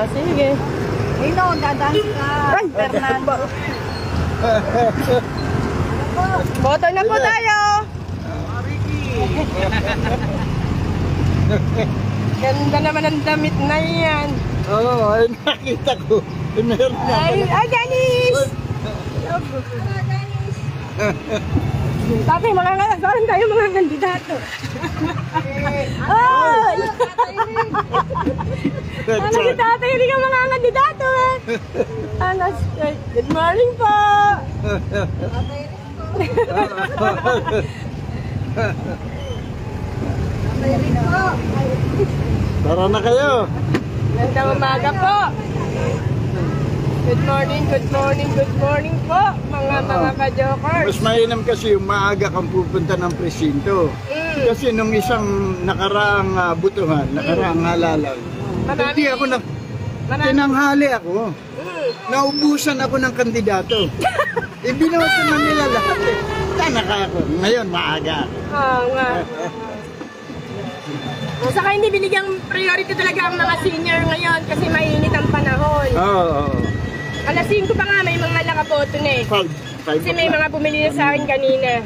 Ah, sige. Ino, dadaan ka. Ay, Fernando. Boto na po tayo. Ganda naman ang damit na yan. Oo, ay nakita ko. Meron na. Ay, Janice! Tatay, parang tayo mga kandidato. Ay! Ano si tatay, hindi ka mga kandidato eh. Good morning po! Tara na kayo. Gandang umaga po. Good morning, good morning, good morning po, mga ka-jokers. Mas mainam kasi yung maaga kang pupunta ng presinto. Kasi nung isang nakaraang butuhan, nakaraang halalan, hindi ako tinanghali ako. Naubusan ako ng kandidato. Ibinoto na nila lahat eh. Tanaka ako. Ngayon, maaga. Oo nga. Saka hindi binigyang priority talaga ang mga senior ngayon kasi mainit ang panahon. Oo. Alas 5 pa nga, may mga nakaboto na eh. Kasi may mga bumili na sa akin kanina.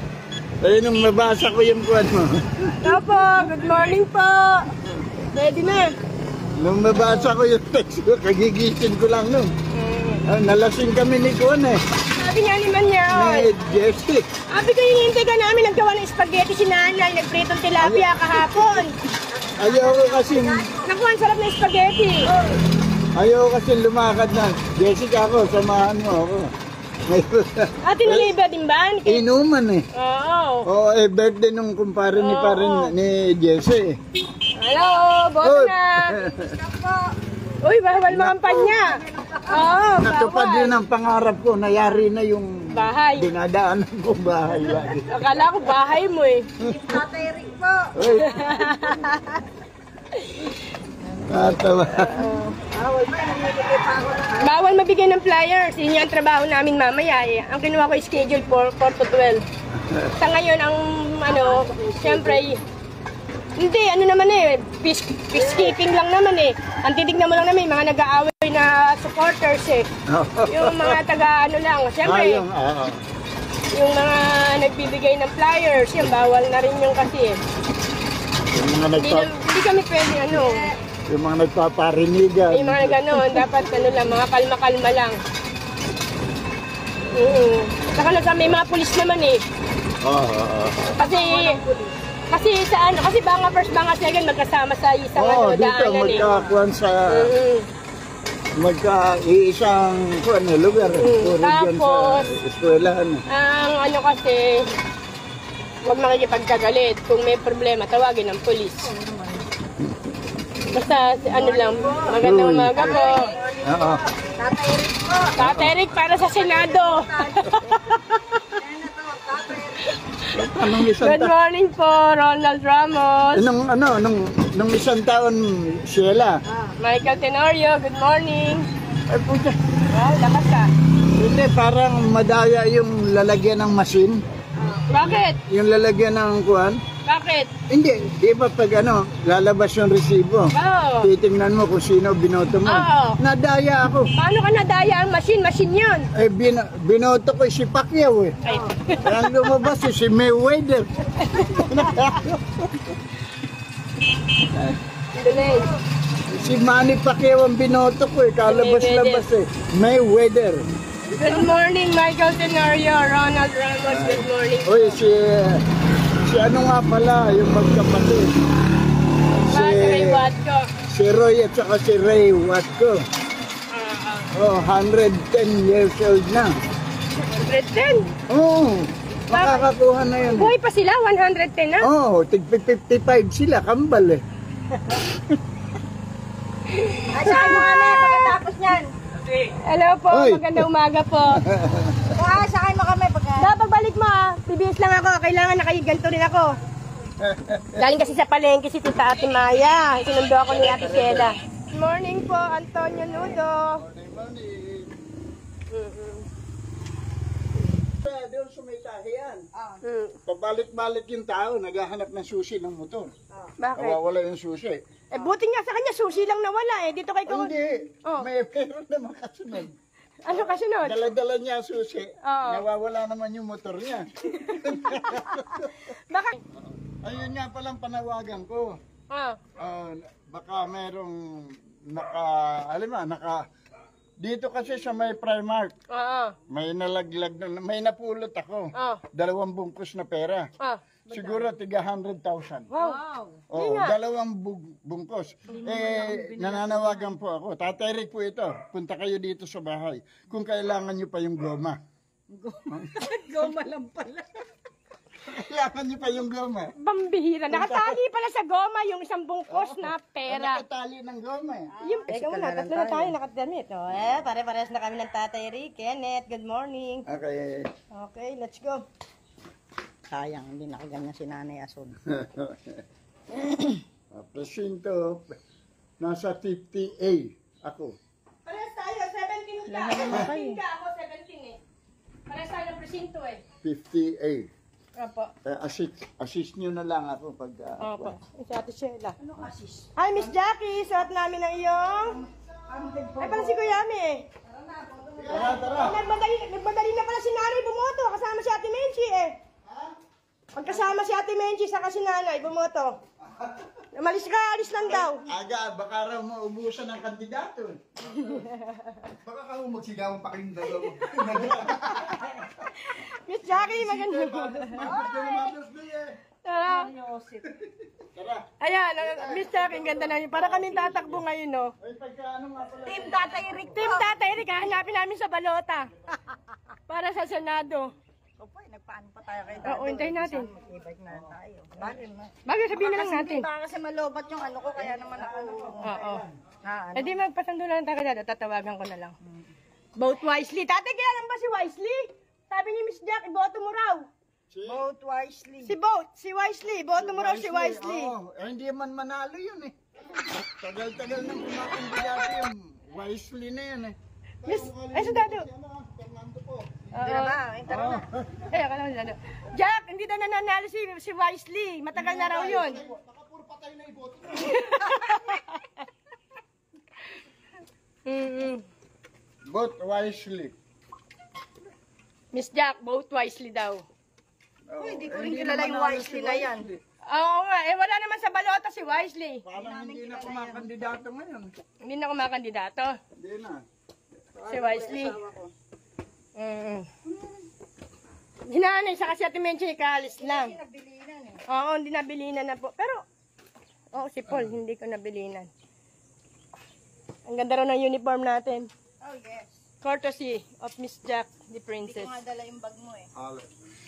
Eh, nung mabasa ko yung kuwan mo. Opo, good morning po. Ready na. Nung mabasa ko yung text ko, kagigising ko lang nung. Nalasing kami ni Kuwan eh. Sabi nga naman niya, Ni Jessie. sabi ko hinihintay ka namin, naggawa ng spaghetti si nanay, nagpritong tilapia kahapon. Ayaw ko kasi, Naku, ang sarap ng spaghetti. ayaw ko kasi lumakad na. Jessica ako, samahan mo ako. Tinuloy ba din ba? Inuman eh. Oo. Oo, birthday nung kumpare ni parin ni Jessie. Hello, boto na. Uy, bawal makampanya. Oo, Natupad bawal. yun ang pangarap ko. Nayari na yung Bahay. dinadaanan ko bahay lagi. Akala ko bahay mo eh. Tatay Rick po. Uy. Katawa. Bawal mabigay ng flyers. Yun yung trabaho namin mamaya eh. Ang kinuha ko schedule 4 to 12. Sa ngayon, ang siyempre, hindi, naman eh, peacekeeping lang naman eh. Ang titignan mo lang naman, mga nag-aaway na supporters eh. Yung mga lang, siyempre, yung mga nagbibigay ng flyers, yung bawal na rin yung kasi eh. Yung mga Hindi kami pwede yung mga nagpaparinigan. yung mga gano'n, dapat lang, mga kalma-kalma lang. Saka may mga pulis naman eh. Kasi sa kasi banga first, banga second, magkasama sa isang dito daanan eh. magkakuan sa magka-iisang lugar. Tapos, sa eskwelahan. ang kasi, huwag makikipagkagalit. Kung may problema, tawagin ng pulis. Basta lang, magandang umaga po. Oo. Tatay Rick po. Tatay Rick para sa Senado. Anong isang Good morning po, Ronald Ramos. nung isang taon, Sheila. Michael Tenorio, good morning. Ay, puta. Wow, lakas ka. Hindi, parang madaya yung lalagyan ng machine. Bakit? Yung lalagyan ng kuwan. Bakit? Hindi, di ba pag lalabas yung resibo. Oo. Titingnan mo kung sino binoto mo. Oo. Nadaya ako. Paano ka nadaya ang machine? Machine yun. Eh, binoto ko si Pacquiao eh. Ay. Ang lumabas si Mayweather. Tuloy. Si Manny Pacquiao ang binoto ko eh. Kalabas-labas eh. Mayweather. Good morning, Michael Tenorio, Ronald Ramos, good morning. Uy, si nga pala, yung magkapatid. Ray Watco. Si Roy at saka si Ray Watco. 110 years old na. 110? Oo, makakakuha na yun. Buhay pa sila, 110 na? Oo, tig-55 sila, kambal eh. Saan mo kami pagkatapos niyan? Hello po, Oy. magandang umaga po. Saan mo kami pagka... Pagbalik mo PBS lang ako, kailangan nakahiganto rin ako. Galing kasi sa palengke si Tita Ate Maya, sinundo ako ni Ate Sheila. Good morning po, Antonio Nudo. kaya doon sumisahiyan. Hmm. Pabalik-balik yung tao, naghahanap ng susi ng motor. Bakit? Nawawala yung susi. Eh, buti nga sa kanya, susi lang nawala eh. Dito kay Kong... Hindi, Oh. meron naman kasunod. Ano kasunod? Dala-dala niya ang susi, Oo. nawawala naman yung motor niya. Bakit? Ayun nga palang panawagan ko. Ah. Baka merong alam mo, dito kasi sa may Primark, Oo. may nalaglag, may napulot ako. 2 bungkus na pera. Siguro tiga 100,000. Wow. Oo, 2 bungkus. Nananawagan po ako. Tatay Rick po ito. Punta kayo dito sa bahay. Kung kailangan nyo pa yung goma. Goma lang pala. Kailangan nyo pa yung goma. Pambihira. Nakatali pala sa goma yung isang bungkos na pera. Nakatali ng goma eh. Yung, ikaw muna, tatlo na tayo nakadamit. Oh, pare-pares na kami ng Tatay Rick. Kenneth, good morning. Okay. Okay, let's go. Sayang, hindi nakaganyan si Nanay Asun. Presinto, nasa 50A ako. Parehas tayo, 17 ka. 17 ka, ako 17 eh. Parehas tayo ng presinto eh. 50A. Opo. Assist nyo na lang ako pag... Opo. Si Ate Sheila. Ano assist? Hi, Miss Jackie. Suot namin ang iyong... Ay, pala si Kuya Ami eh. Tara. Nagmadali na pala si Nanay bumoto. Kasama si Ate Menchi eh. Pagkasama si Ate Menchi sa si Nanay bumoto. Umalis ka, alis lang daw. Aga, baka raw maubusan ng kandidato. Baka ka mo magsigaw pa kayong dalawa. Miss Jackie, maganda. Tara. Tara. Ayan, Miss Jackie, ganda na yun. Para kami tatakbo ngayon, no? Ay, pagkaano nga pala. Team Tatay Rick. Team Tatay Rick, hanapin namin sa balota. Para sa Senado. Opo, nagpaano pa tayo kay Oo, hintayin natin. Mag-ibig na tayo. Bakit na? Bagay sabihin na lang natin. Baka kasi malobat yung ano ko, kaya naman ako. Oo. Na, Eh di magpasando na lang tayo dito, tatawagan ko na lang. Vote wisely. Tatay, kaya lang ba si Wisely? Sabi ni Miss Jack, iboto mo raw. Vote wisely. Si Wisely, iboto mo raw si Wisely. Oo, hindi man manalo yun eh. Tagal-tagal nang kumakandidato yung Wisely na yun eh. Miss, ay sa dado. Fernando po. Hindi na ba? Tara na. Ay, akala ko si dado. Jack, hindi na nananalo si Wisely. Matagal na raw yun. Nakapuro patay na iboto. Vote wisely. Miss Jack, vote wisely daw. Hindi ko rin kilala yung wisely na yan. Oo nga, eh wala naman sa balota si Wisely. Parang hindi na kumakandidato ngayon. Hindi na kumakandidato. Hindi na. Si Wisely. Hinanay sa kasi Ate Menchi, kaalis lang. Nabilinan eh. Oo, hindi nabilinan na po. Pero, si Paul, hindi ko nabilinan. Ang ganda raw ng uniform natin. Oh yes. Courtesy of Miss Jack, the Hindi princess. ko nga dala yung bag mo eh.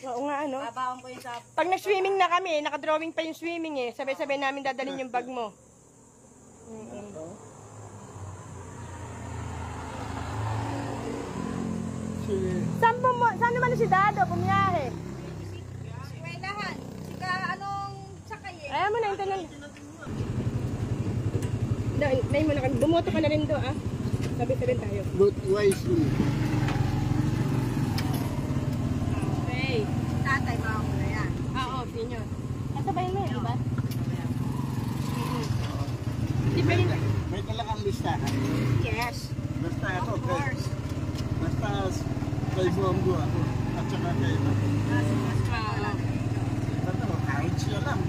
Oo nga, ano. Babaon ko yung sa... Pag nag-swimming na kami, nakadrawing pa yung swimming eh. Sabay-sabay namin dadalhin yung bag mo. Saan naman si Dado, bumiyahe? Eskwelahan. Sika anong sakay eh. Ayaw mo na, yung tanong. Nay mo na, bumoto ka na rin do, ah. Sabi-sabi tayo. Vote wisely. Okay. Tatay, baka mo na yan. Oo, senior. Kasabayin mo, di ba? Di ba yun? May talagang listahan. Yes. Basta ako, Of course. basta kay Bongo ako. At saka kay Bato, kahit siya lang.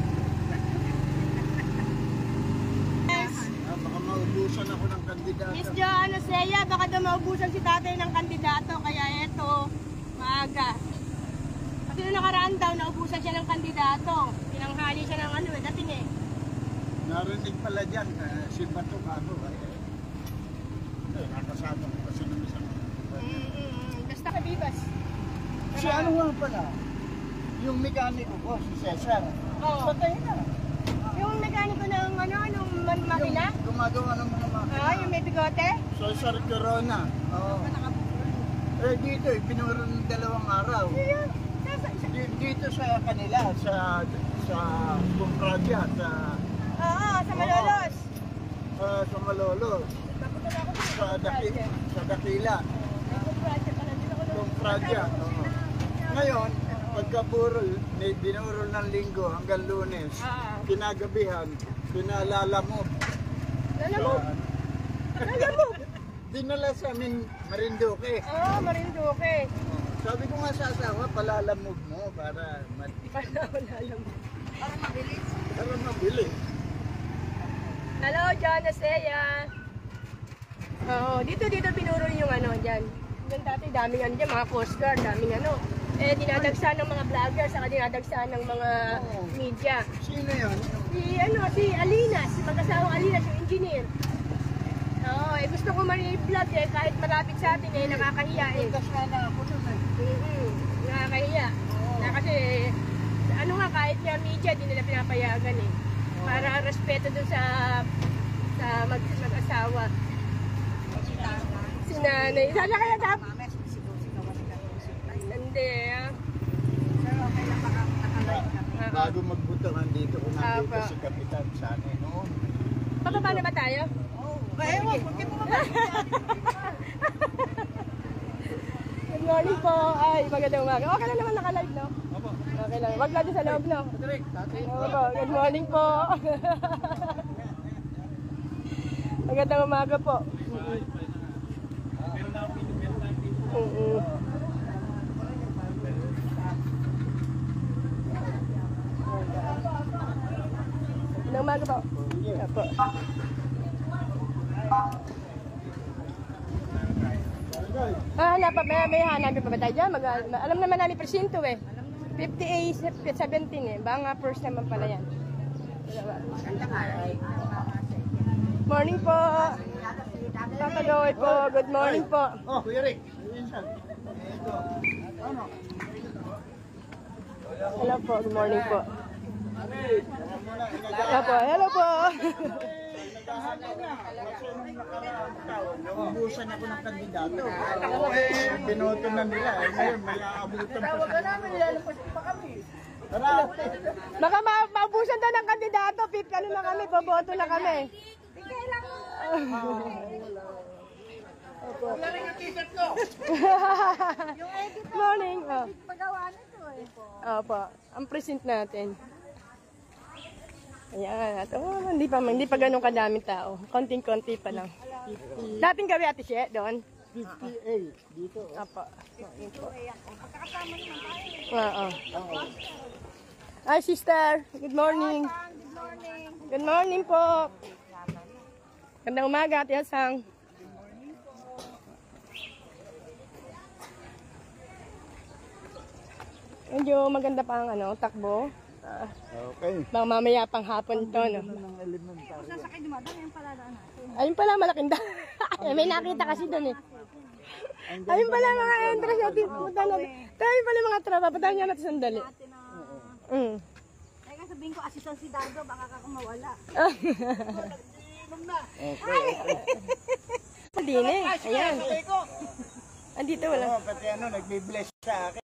Baka maubusan ako ng kandidato. Miss Joanna Seya, baka daw maubusan si tatay ng kandidato, kaya eto, maaga. Kasi nung nakaraan daw, naubusan siya ng kandidato. Pinanghali siya ng dating eh. Narinig pala dyan, si Bato ako. Nakasama ko kasi ng isang... Basta ka bibas. Si ano nga pala? Yung mekaniko ko, si Cesar. Oo. Patay na. Yung mekaniko ng nung makina? Yung gumagawa ng mga makina. Yung may bigote? Cesar Corona. Oo. Dito, pinuro ng 2 araw. Dito sa kanila, sa Bumpradia, Oo, sa Malolos. sa Malolos, sa Dakila. Bumpradia. Oo. Ngayon, pagka burol, binurol ng linggo hanggang Lunes, kinagabihan, pinalalamog. Lalamog. Lalamog. Dinala sa amin Marinduque. Marinduque. Sabi ko nga sa asawa, palalamog mo para Lalamog. para mabilis. Hello, John Asea. Oo, dito pinurol yung ano, dyan. Doon dati, daming ano dyan, mga Coast Guard, daming ano. Dinadagsa ng mga vlogger, saka dinadagsa ng mga media. Sino yun? Si Alinas, si mag-asawang Alinas, yung engineer. Oo, gusto ko ma-vlog kahit malapit sa atin nakakahiya Kasana ako nun Nakakahiya. Kasi, ano nga, kahit nga media, di nila pinapayagan Para respeto dun sa mag-asawa. Si nanay. Sana kaya dapat? Hindi. Pero okay lang baka nakalive kami. Bago magbutangan dito, kung nandito si Kapitan Sane noon. Pababa na ba tayo? Ewan, huwag kayo bumaba. Good morning po. Ay, magandang umaga. Okay lang naman naka-live, no? Opo. Okay lang. Wag natin sa loob, no? Direk, tatay. Opo, good morning po. Magandang umaga po. Magandang umaga po. Opo. Hanap pa, may hanapin pa ba tayo dyan? Alam naman namin presinto 50A, 17 Baka nga first naman pala yan. Morning po. Papa Doy po. Good morning po. Oh, Kuya Rick. Minsan. Ito. Ano? Hello po. Good morning po. Hello po. Hello po. Naubusan ako ng kandidato. Binoto na nila. Ngayon, may aabutan pa sa... Baka maubusan daw ng kandidato. Ano na kami, boboto na kami. Morning. Pagawa nito Opo. Ang present natin. Ayan. Hindi pa ganun kadaming tao. Konting-konti pa lang. Dating gabi Ate She, doon. 58 dito. Opo. Pagkakasama naman tayo. Oo. Hi, sister. Good morning. Good morning. Good morning po. Gandang umaga, Ate Hasang. Medyo maganda pa ang takbo. Okay. Baka mamaya pang hapon to, no? Ng elementary. Sasakay dumadang yung paladaan natin. Ayun pala, malaking da. May nakita kasi doon Ayun pala mga entrance natin. Punta na. Tayo pala mga traba. Punta niya natin sandali. Kaya sabihin ko, asisyon si Dado, baka ka kumawala. Okay. Hindi na. Ayan. Andito wala. Pati nagbi-bless sa akin.